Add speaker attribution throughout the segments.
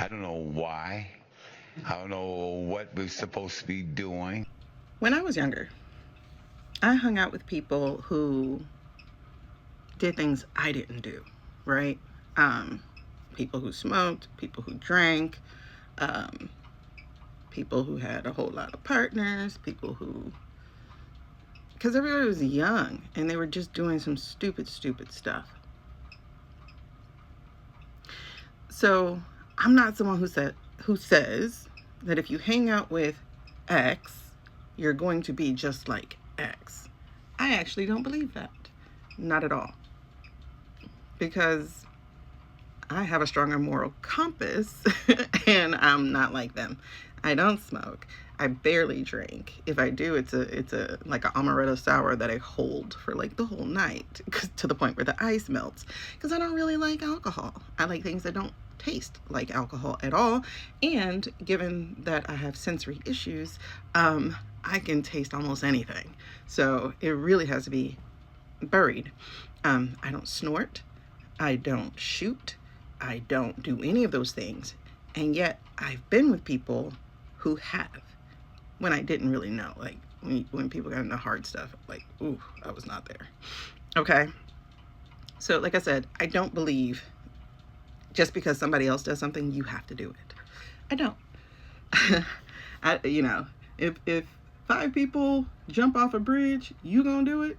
Speaker 1: I don't know why. I don't know what we're supposed to be doing.
Speaker 2: When I was younger, I hung out with people who did things I didn't do, right? Um, People who smoked, people who drank, um, people who had a whole lot of partners, people who, because everybody was young and they were just doing some stupid, stupid stuff. So I'm not someone who says that if you hang out with X, you're going to be just like X. I actually don't believe that. Not at all. Because I have a stronger moral compass and I'm not like them. I don't smoke. I barely drink. If I do, it's a like an amaretto sour that I hold for like the whole night to the point where the ice melts because I don't really like alcohol. I like things that don't taste like alcohol at all. And given that I have sensory issues, I can taste almost anything. So it really has to be buried. I don't snort. I don't shoot. I don't do any of those things. And yet I've been with people who have when I didn't really know. Like when people got into hard stuff, like, ooh, I was not there. Okay. So, like I said, I don't believe just because somebody else does something, you have to do it. I don't. If 5 people jump off a bridge, you gonna do it?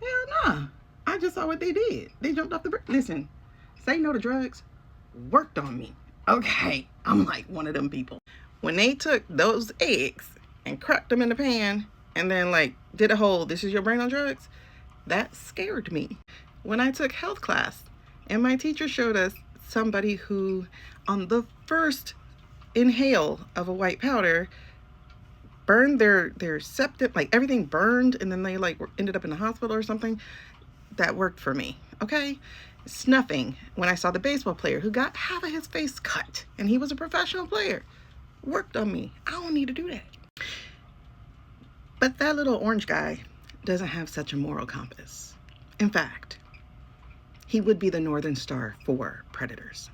Speaker 2: Hell nah. I just saw what they did. They jumped off the bridge. Listen, say no to drugs worked on me. Okay, I'm like one of them people. When they took those eggs and cracked them in the pan and then like did a whole this is your brain on drugs, that scared me. When I took health class and my teacher showed us somebody who on the first inhale of a white powder burned their septum, like everything burned, and then they like ended up in the hospital or something. That worked for me. Okay. Snuffing, when I saw the baseball player who got half of his face cut and he was a professional player, worked on me. I don't need to do that. But that little orange guy doesn't have such a moral compass. In fact, he would be the Northern Star for predators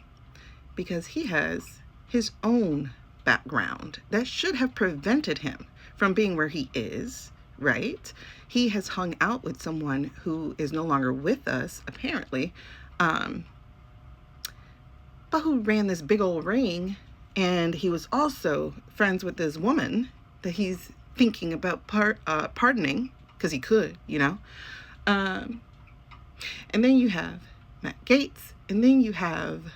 Speaker 2: because he has his own background that should have prevented him from being where he is, right? He has hung out with someone who is no longer with us, apparently, but who ran this big old ring. And he was also friends with this woman that he's thinking about pardoning because he could, And then you have Matt Gaetz, and then you have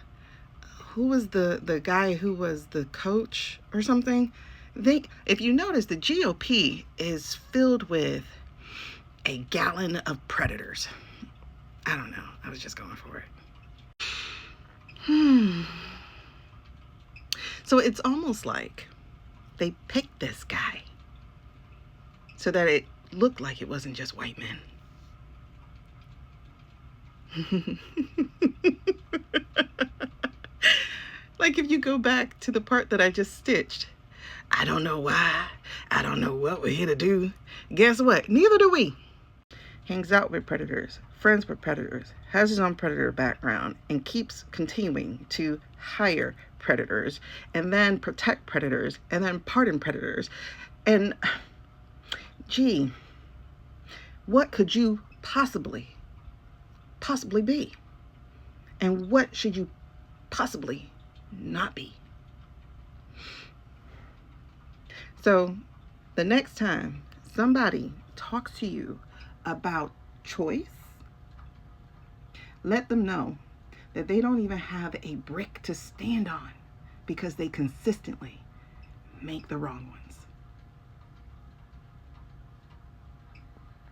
Speaker 2: who was the guy who was the coach or something. If you notice, the GOP is filled with a gallon of predators. I don't know. I was just going for it. So it's almost like they picked this guy so that it looked like it wasn't just white men. Like if you go back to the part that I just stitched, I don't know why, I don't know what we're here to do. Guess what? Neither do we. Hangs out with predators, friends with predators, has his own predator background, and keeps continuing to hire predators, and then protect predators, and then pardon predators. And gee, what could you possibly be? And what should you possibly not be? So the next time somebody talks to you about choice, let them know that they don't even have a brick to stand on because they consistently make the wrong ones.